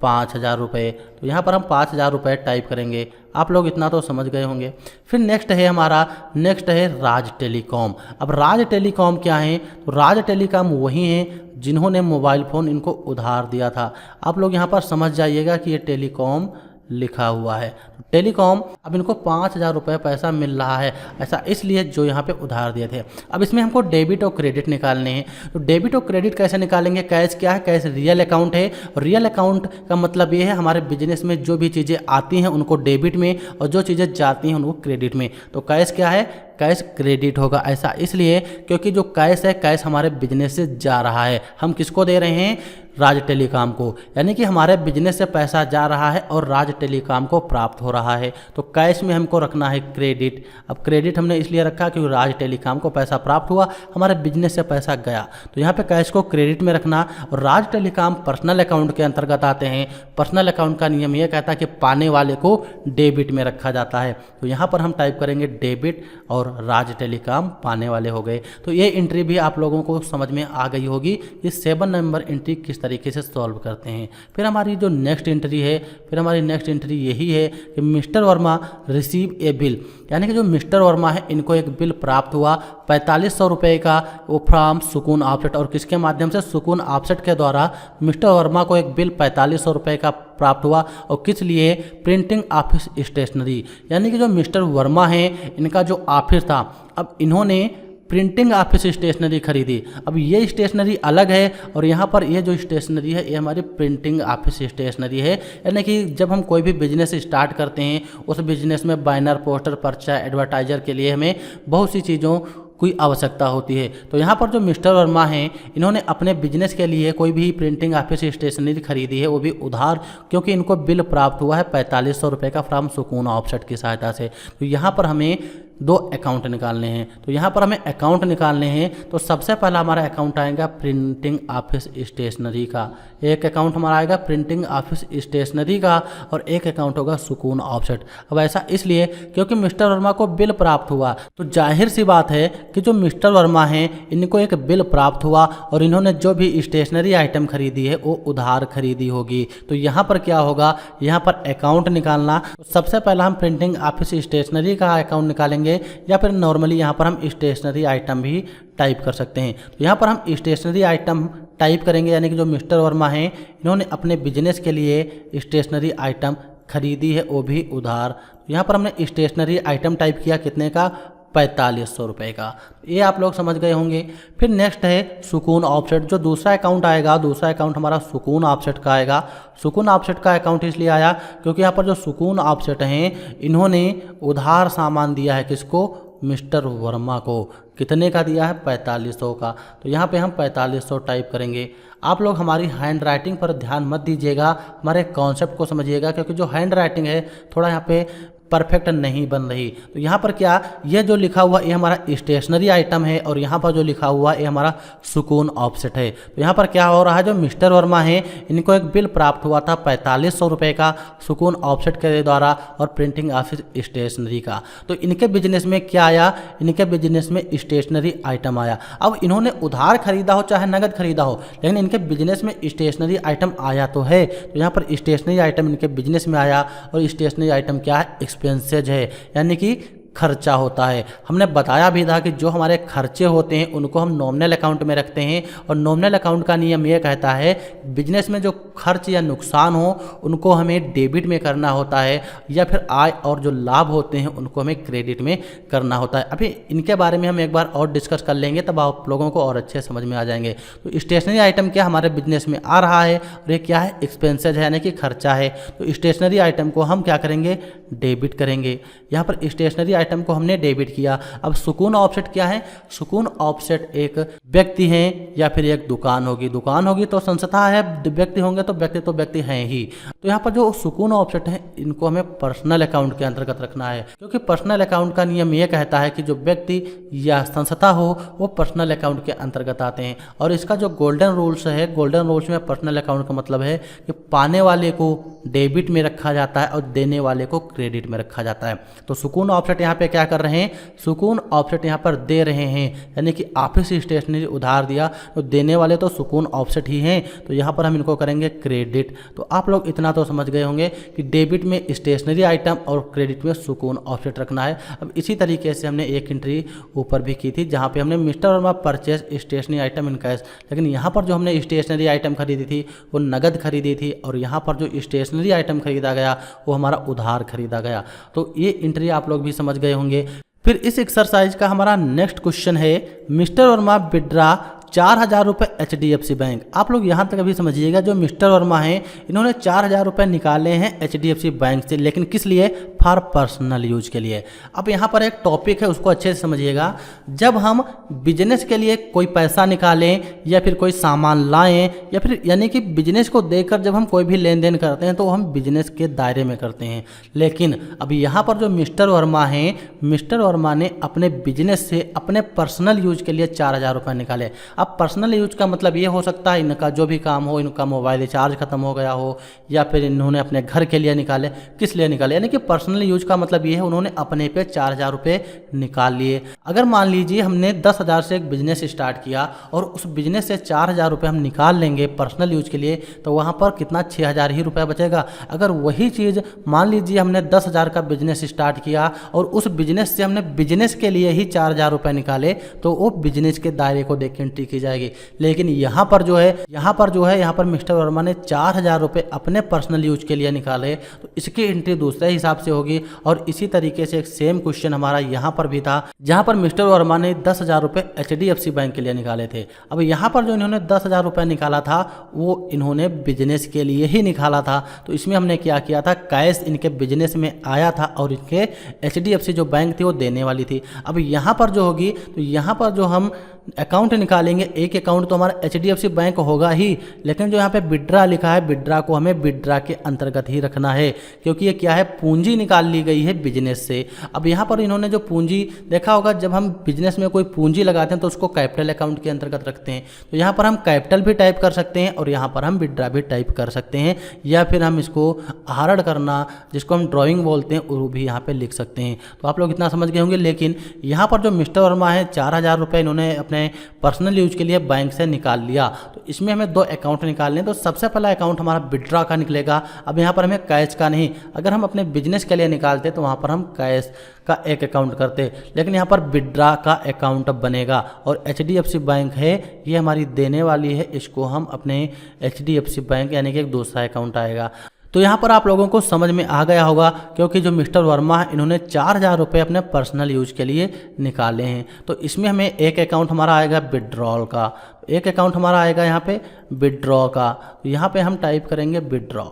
5,000 रुपये। तो यहाँ पर हम 5,000 रुपये टाइप करेंगे। आप लोग इतना तो समझ गए होंगे। फिर नेक्स्ट है राज टेलीकॉम। अब राज टेलीकॉम क्या है, तो राज टेलीकॉम वही हैं जिन्होंने मोबाइल फ़ोन इनको उधार दिया था। आप लोग यहाँ पर समझ जाइएगा कि ये टेलीकॉम लिखा हुआ है। टेलीकॉम अब इनको 5,000 रुपये पैसा मिल रहा है, ऐसा इसलिए जो यहाँ पे उधार दिए थे। अब इसमें हमको डेबिट और क्रेडिट निकालने हैं। तो डेबिट और क्रेडिट कैसे निकालेंगे, कैश क्या है, कैश रियल अकाउंट है और रियल अकाउंट का मतलब ये है हमारे बिजनेस में जो भी चीज़ें आती हैं उनको डेबिट में और जो चीज़ें जाती हैं उनको क्रेडिट में। तो कैश क्या है, कैश क्रेडिट होगा, ऐसा इसलिए क्योंकि जो कैश है कैश हमारे बिजनेस से जा रहा है। हम किसको दे रहे हैं, राज टेलीकॉम को, यानी कि हमारे बिजनेस से पैसा जा रहा है और राज टेलीकॉम को प्राप्त हो रहा है। तो कैश में हमको रखना है क्रेडिट। अब क्रेडिट हमने इसलिए रखा क्योंकि राज टेलीकॉम को पैसा प्राप्त हुआ, हमारे बिजनेस से पैसा गया। तो यहाँ पे कैश को क्रेडिट में रखना। और राज टेलीकॉम पर्सनल अकाउंट के अंतर्गत आते हैं। पर्सनल अकाउंट का नियम यह कहता है कि पाने वाले को डेबिट में रखा जाता है। तो यहाँ पर हम टाइप करेंगे डेबिट और राज टेलीकॉम पाने वाले हो गए। तो ये एंट्री भी आप लोगों को समझ में आ गई होगी कि 7 नंबर एंट्री किस तरीके से सॉल्व करते हैं। फिर हमारी जो नेक्स्ट एंट्री है, यही है कि मिस्टर वर्मा रिसीव ए बिल, यानी कि जो मिस्टर वर्मा है इनको एक बिल प्राप्त हुआ 4500 रुपये का, वो फ्रॉम सुकून ऑफसेट। और किसके माध्यम से, सुकून ऑफसेट के द्वारा मिस्टर वर्मा को एक बिल 4500 रुपये का प्राप्त हुआ। और किस लिए, प्रिंटिंग ऑफिस स्टेशनरी, यानी कि जो मिस्टर वर्मा हैं इनका जो ऑफिस था, अब इन्होंने प्रिंटिंग ऑफिस स्टेशनरी खरीदी। अब ये स्टेशनरी अलग है और यहाँ पर ये जो स्टेशनरी है ये हमारी प्रिंटिंग ऑफिस स्टेशनरी है। यानी कि जब हम कोई भी बिजनेस स्टार्ट करते हैं उस बिजनेस में बैनर, पोस्टर, पर्चा, एडवर्टाइजर के लिए हमें बहुत सी चीज़ों कोई आवश्यकता होती है। तो यहाँ पर जो मिस्टर वर्मा हैं इन्होंने अपने बिजनेस के लिए कोई भी प्रिंटिंग ऑफिस स्टेशनरी खरीदी है, वो भी उधार, क्योंकि इनको बिल प्राप्त हुआ है 4500 रुपये का फ्रॉम सुकून ऑफसेट की सहायता से। तो यहाँ पर हमें 2 अकाउंट निकालने हैं। तो यहाँ पर हमें अकाउंट निकालने हैं। तो सबसे पहला हमारा अकाउंट आएगा प्रिंटिंग ऑफिस स्टेशनरी का, एक अकाउंट हमारा आएगा प्रिंटिंग ऑफिस स्टेशनरी का और एक अकाउंट होगा सुकून ऑफसेट। अब ऐसा इसलिए क्योंकि मिस्टर वर्मा को बिल प्राप्त हुआ, तो जाहिर सी बात है कि जो मिस्टर वर्मा हैं इनको एक बिल प्राप्त हुआ और इन्होंने जो भी स्टेशनरी आइटम खरीदी है वो उधार खरीदी होगी। तो यहाँ पर क्या होगा, यहाँ पर अकाउंट निकालना। तो सबसे पहला हम प्रिंटिंग ऑफिस स्टेशनरी का अकाउंट निकालेंगे, या फिर नॉर्मली यहाँ पर हम स्टेशनरी आइटम भी टाइप कर सकते हैं। तो यहाँ पर हम स्टेशनरी आइटम टाइप करेंगे, यानी कि जो मिस्टर वर्मा हैं इन्होंने अपने बिजनेस के लिए स्टेशनरी आइटम खरीदी है वो भी उधार। तो यहाँ पर हमने स्टेशनरी आइटम टाइप किया कितने का, 4500 रुपये का। ये आप लोग समझ गए होंगे। फिर नेक्स्ट है सुकून ऑफसेट। जो दूसरा अकाउंट आएगा, दूसरा अकाउंट हमारा सुकून ऑफसेट का आएगा। सुकून ऑफसेट का अकाउंट इसलिए आया क्योंकि यहाँ पर जो सुकून ऑफसेट हैं इन्होंने उधार सामान दिया है किसको, मिस्टर वर्मा को। कितने का दिया है, 4500 का। तो यहाँ पे हम 4500 टाइप करेंगे। आप लोग हमारी हैंड राइटिंग पर ध्यान मत दीजिएगा, हमारे कॉन्सेप्ट को समझिएगा, क्योंकि जो हैंड राइटिंग है थोड़ा यहाँ पे परफेक्ट नहीं बन रही। तो यहाँ पर क्या, ये जो लिखा हुआ ये हमारा स्टेशनरी आइटम है और यहाँ पर जो लिखा हुआ ये हमारा सुकून ऑफसेट है। तो यहाँ पर क्या हो रहा है, जो मिस्टर वर्मा है इनको एक बिल प्राप्त हुआ था 4500 रुपये का सुकून ऑफसेट के द्वारा और प्रिंटिंग ऑफिस स्टेशनरी का। तो इनके बिजनेस में क्या आया, इनके बिजनेस में स्टेशनरी आइटम आया। अब इन्होंने उधार खरीदा हो चाहे नगद खरीदा हो, लेकिन इनके बिजनेस में स्टेशनरी आइटम आया तो है। तो यहाँ पर स्टेशनरी आइटम इनके बिजनेस में आया और स्टेशनरी आइटम क्या है, एक्सपेंसेज है, यानी कि खर्चा होता है। हमने बताया भी था कि जो हमारे खर्चे होते हैं उनको हम नॉमिनल अकाउंट में रखते हैं और नॉमिनल अकाउंट का नियम ये कहता है बिजनेस में जो खर्च या नुकसान हो उनको हमें डेबिट में करना होता है, या फिर आय और जो लाभ होते हैं उनको हमें क्रेडिट में करना होता है। अभी इनके बारे में हम एक बार और डिस्कस कर लेंगे, तब आप लोगों को और अच्छे समझ में आ जाएंगे। तो स्टेशनरी आइटम क्या हमारे बिजनेस में आ रहा है और ये क्या है, एक्सपेंसेज है, यानी कि खर्चा है। तो स्टेशनरी आइटम को हम क्या करेंगे, डेबिट करेंगे। यहाँ पर स्टेशनरी आइटम को हमने डेबिट किया। अब सुकून ऑफसेट क्या है, सुकून ऑफसेट एक व्यक्ति है या फिर एक दुकान होगी। दुकान होगी तो संस्था है, व्यक्ति होंगे तो व्यक्ति हैं ही। तो यहाँ पर जो सुकून ऑफसेट है इनको हमें पर्सनल अकाउंट के अंतर्गत रखना है, क्योंकि पर्सनल अकाउंट का नियम यह कहता है कि जो व्यक्ति या संस्था हो वो पर्सनल अकाउंट के अंतर्गत आते हैं। और इसका जो गोल्डन रूल्स है, गोल्डन रूल्स में पर्सनल अकाउंट का मतलब है कि पाने वाले को डेबिट में रखा जाता है और देने वाले को क्रेडिट में रखा जाता है। तो सुकून ऑफसेट यहाँ पे क्या कर रहे हैं, सुकून ऑफसेट यहाँ पर दे रहे हैं, यानी कि ऑफिस स्टेशनरी उधार दिया तो देने वाले तो सुकून ऑफसेट ही हैं। तो यहाँ पर हम इनको करेंगे क्रेडिट। तो आप लोग इतना तो समझ गए होंगे कि डेबिट में स्टेशनरी आइटम और क्रेडिट में सुकून ऑफसेट रखना है। अब इसी तरीके से हमने एक एंट्री ऊपर भी की थी जहाँ पे हमने mister Verma purchase stationery item in cash, लेकिन यहाँ पर जो हमने स्टेशनरी आइटम खरीदी थी वो नगद खरीदी थी और यहाँ पर जो स्टेशनरी आइटम खरीदा गया वो हमारा उधार खरीदा गया। तो ये एंट्री आप लोग भी समझ गए होंगे। फिर इस एक्सरसाइज का हमारा नेक्स्ट क्वेश्चन है, मिस्टर वर्मा विड्रा 4000 रुपये HDFC बैंक। आप लोग यहाँ तक अभी समझिएगा, जो मिस्टर वर्मा हैं इन्होंने 4000 रुपये निकाले हैं HDFC बैंक से, लेकिन किस लिए, फॉर पर्सनल यूज के लिए। अब यहाँ पर एक टॉपिक है उसको अच्छे से समझिएगा। जब हम बिजनेस के लिए कोई पैसा निकालें या फिर कोई सामान लाएं या फिर यानी कि बिजनेस को देखकर जब हम कोई भी लेन देन करते हैं तो हम बिजनेस के दायरे में करते हैं। लेकिन अभी यहाँ पर जो मिस्टर वर्मा हैं, मिस्टर वर्मा ने अपने बिजनेस से अपने पर्सनल यूज के लिए 4000 रुपये निकाले। अब पर्सनल यूज का मतलब ये हो सकता है इनका जो भी काम हो, इनका मोबाइल रिचार्ज खत्म हो गया हो या फिर इन्होंने अपने घर के लिए निकाले। किस लिए निकाले, यानी कि पर्सनल यूज का मतलब ये है उन्होंने अपने पे 4000 रुपये निकाल लिए। अगर मान लीजिए हमने 10,000 से एक बिजनेस स्टार्ट किया और उस बिजनेस से 4000 रुपये हम निकाल लेंगे पर्सनल यूज के लिए, तो वहाँ पर कितना 6000 ही रुपये बचेगा। अगर वही चीज़ मान लीजिए हमने 10,000 का बिजनेस स्टार्ट किया और उस बिजनेस से हमने बिजनेस के लिए ही 4000 रुपये निकाले, तो वो बिजनेस के दायरे को देख के एंट्री की जाएगी। लेकिन यहाँ पर मिस्टर वर्मा ने 4000 रुपये अपने पर्सनल यूज के लिए निकाले, तो इसकी एंट्री दूसरे हिसाब से होगी। और इसी तरीके से एक सेम क्वेश्चन हमारा यहाँ पर भी था, जहाँ पर मिस्टर वर्मा ने 10,000 रुपये HDFC बैंक के लिए निकाले थे। अब यहाँ पर जो इन्होंने 10,000 रुपये निकाला था वो इन्होंने बिजनेस के लिए ही निकाला था। तो इसमें हमने क्या किया था, कैश इनके बिजनेस में आया था और इनके HDFC जो बैंक थी वो देने वाली थी। अब यहाँ पर जो होगी, तो यहाँ पर जो हम अकाउंट निकालेंगे, एक अकाउंट तो हमारा HDFC बैंक होगा ही, लेकिन जो यहाँ पे विड्रा लिखा है, विड्रा को हमें विड्रा के अंतर्गत ही रखना है, क्योंकि ये क्या है, पूंजी निकाल ली गई है बिजनेस से। अब यहाँ पर इन्होंने जो पूंजी देखा होगा, जब हम बिजनेस में कोई पूंजी लगाते हैं तो उसको कैपिटल अकाउंट के अंतर्गत रखते हैं। तो यहाँ पर हम कैपिटल भी टाइप कर सकते हैं और यहाँ पर हम विड्रा भी टाइप कर सकते हैं, या फिर हम इसको आहरण करना, जिसको हम ड्राइंग बोलते हैं, वो भी यहाँ पर लिख सकते हैं। तो आप लोग इतना समझ गए होंगे। लेकिन यहाँ पर जो मिस्टर वर्मा है 4000 रुपये इन्होंने अपने पर्सनल यूज के लिए बैंक से निकाल लिया। तो इसमें हमें 2 अकाउंट निकालने हैं। तो सबसे पहला अकाउंट हमारा विड्रा का निकलेगा। अब यहाँ पर हमें कैश का नहीं, अगर हम अपने बिजनेस के लिए निकालते तो वहाँ पर हम कैश का एक अकाउंट करते, लेकिन यहाँ पर विड्रा का अकाउंट बनेगा। और HDFC बैंक है, ये हमारी देने वाली है, इसको हम अपने HDFC बैंक यानी कि एक दूसरा अकाउंट आएगा। तो यहाँ पर आप लोगों को समझ में आ गया होगा, क्योंकि जो मिस्टर वर्मा है इन्होंने 4,000 रुपये अपने पर्सनल यूज के लिए निकाले हैं। तो इसमें हमें एक अकाउंट हमारा आएगा विड्रॉल का, एक अकाउंट हमारा आएगा यहाँ पे विड्रॉ का। तो यहाँ पे हम टाइप करेंगे विड्रॉ।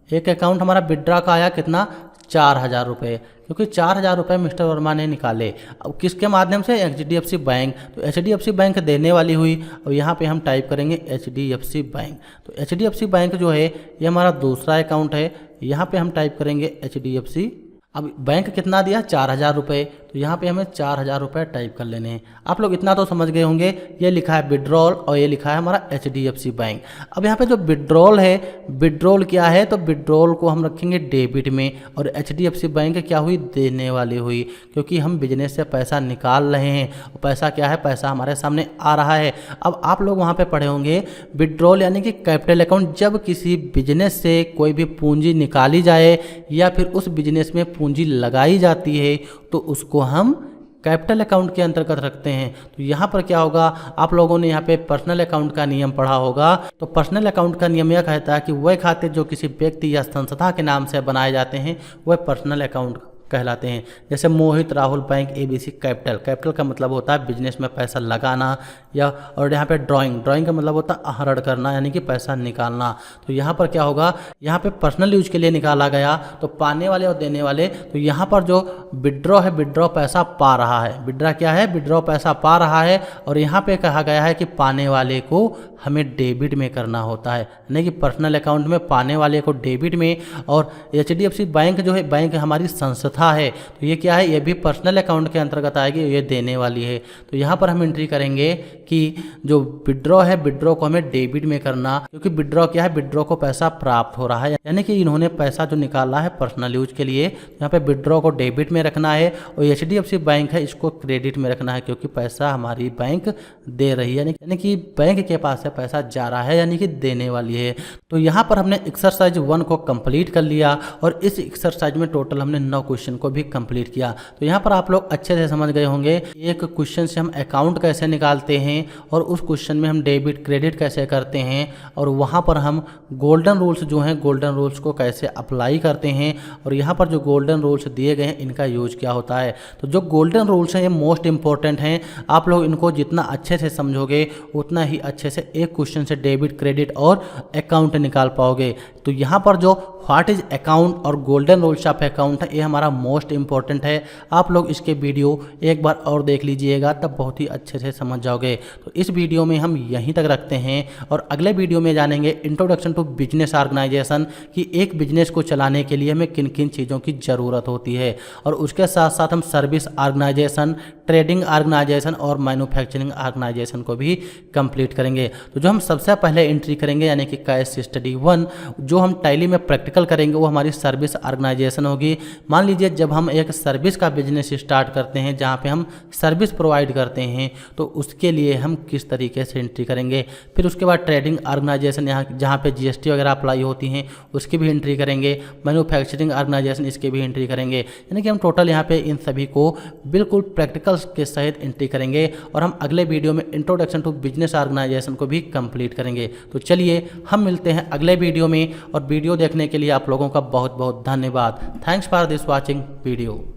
एक अकाउंट हमारा विड्रॉ का आया कितना, 4,000 रुपये, क्योंकि 4,000 रुपये मिस्टर वर्मा ने निकाले। अब किसके माध्यम से, HDFC बैंक। तो HDFC बैंक देने वाली हुई। और यहाँ पे हम टाइप करेंगे HDFC बैंक। तो HDFC बैंक जो है ये हमारा दूसरा अकाउंट है। यहाँ पे हम टाइप करेंगे HDFC। अब बैंक कितना दिया, 4,000 रुपये। तो यहाँ पे हमें 4,000 रुपये टाइप कर लेने हैं। आप लोग इतना तो समझ गए होंगे, ये लिखा है विड्रॉल और ये लिखा है हमारा HDFC बैंक। अब यहाँ पे जो विड्रॉल है, विड्रॉल क्या है, तो विड्रॉल को हम रखेंगे डेबिट में, और HDFC बैंक क्या हुई, देने वाली हुई, क्योंकि हम बिजनेस से पैसा निकाल रहे हैं। पैसा क्या है, पैसा हमारे सामने आ रहा है। अब आप लोग वहाँ पे पढ़े होंगे विड्रॉल यानी कि कैपिटल अकाउंट, जब किसी बिजनेस से कोई भी पूंजी निकाली जाए या फिर उस बिजनेस में पूंजी लगाई जाती है तो उसको हम कैपिटल अकाउंट के अंतर्गत रखते हैं। तो यहाँ पर क्या होगा, आप लोगों ने यहाँ पे पर्सनल अकाउंट का नियम पढ़ा होगा। तो पर्सनल अकाउंट का नियम यह कहता है कि वह खाते जो किसी व्यक्ति या संस्था के नाम से बनाए जाते हैं वह पर्सनल अकाउंट कहलाते हैं। जैसे Mohit Rahul bank ABC capital, capital का मतलब होता है बिजनेस में पैसा लगाना, या और यहाँ पे ड्राइंग, ड्राइंग का मतलब होता है आहरण करना यानी कि पैसा निकालना। तो यहाँ पर क्या होगा, यहाँ पे पर्सनल यूज के लिए निकाला गया, तो पाने वाले और देने वाले। तो यहाँ पर जो विड्रॉ है, विड्रॉ पैसा पा रहा है, विड्रॉ क्या है, विड्रॉ पैसा पा रहा है। और यहाँ पे कहा गया है कि पाने वाले को हमें डेबिट में करना होता है, यानी कि पर्सनल अकाउंट में पाने वाले को डेबिट में। और HDFC बैंक जो है, बैंक हमारी संस्था है, तो ये क्या है, ये भी पर्सनल अकाउंट के अंतर्गत आएगी, ये देने वाली है। तो यहाँ पर हम एंट्री करेंगे कि जो विड्रॉ है, विड्रॉ को हमें डेबिट में करना, क्योंकि विड्रॉ क्या है, विड्रॉ को पैसा प्राप्त हो रहा है, यानी कि इन्होंने पैसा जो निकाला है पर्सनल यूज के लिए, यहाँ पे विड्रॉ को डेबिट में रखना है। और HDFC बैंक है, इसको क्रेडिट में रखना है, क्योंकि पैसा हमारी बैंक दे रही है, यानी कि बैंक के पास से पैसा जा रहा है, यानी कि देने वाली है। तो यहाँ पर हमने एक्सरसाइज 1 को कंप्लीट कर लिया, और इस एक्सरसाइज में टोटल हमने 9 क्वेश्चन को भी कंप्लीट किया। तो यहाँ पर आप लोग अच्छे से समझ गए होंगे, एक क्वेश्चन से हम अकाउंट कैसे निकालते हैं, और उस क्वेश्चन में हम डेबिट क्रेडिट कैसे करते हैं, और वहाँ पर हम गोल्डन रूल्स जो हैं, गोल्डन रूल्स को कैसे अप्लाई करते हैं, और यहाँ पर जो गोल्डन रूल्स दिए गए हैं इनका यूज क्या होता है। तो जो गोल्डन रूल्स हैं ये मोस्ट इंपॉर्टेंट हैं, आप लोग इनको जितना अच्छे से समझोगे उतना ही अच्छे से एक क्वेश्चन से डेबिट क्रेडिट और अकाउंट निकाल पाओगे। तो यहाँ पर जो व्हाट इज अकाउंट और गोल्डन रूल्स ऑफ अकाउंट है, ये हमारा मोस्ट इंपॉर्टेंट है। आप लोग इसके वीडियो एक बार और देख लीजिएगा, तब बहुत ही अच्छे से समझ जाओगे। तो इस वीडियो में हम यहीं तक रखते हैं, और अगले वीडियो में जानेंगे इंट्रोडक्शन टू बिजनेस ऑर्गेनाइजेशन, कि एक बिजनेस को चलाने के लिए हमें किन किन चीज़ों की ज़रूरत होती है। और उसके साथ साथ हम सर्विस ऑर्गेनाइजेशन, ट्रेडिंग ऑर्गेनाइजेशन और मैन्युफैक्चरिंग ऑर्गेनाइजेशन को भी कंप्लीट करेंगे। तो जो हम सबसे पहले एंट्री करेंगे यानी कि केस स्टडी 1, जो हम टैली में प्रैक्टिकल करेंगे, वो हमारी सर्विस ऑर्गेनाइजेशन होगी। मान लीजिए जब हम एक सर्विस का बिजनेस स्टार्ट करते हैं, जहाँ पे हम सर्विस प्रोवाइड करते हैं, तो उसके लिए हम किस तरीके से एंट्री करेंगे। फिर उसके बाद ट्रेडिंग ऑर्गेनाइजेशन, यहाँ जहाँ पे GST वगैरह अप्लाई होती हैं, उसकी भी एंट्री करेंगे। मैन्युफैक्चरिंग ऑर्गेनाइजेशन, इसके भी एंट्री करेंगे। यानी कि हम टोटल यहाँ पे इन सभी को बिल्कुल प्रैक्टिकल्स के सहित एंट्री करेंगे, और हम अगले वीडियो में इंट्रोडक्शन टू बिजनेस ऑर्गेनाइजेशन को भी कंप्लीट करेंगे। तो चलिए हम मिलते हैं अगले वीडियो में, और वीडियो देखने के लिए आप लोगों का बहुत बहुत धन्यवाद। Thanks for this watching video.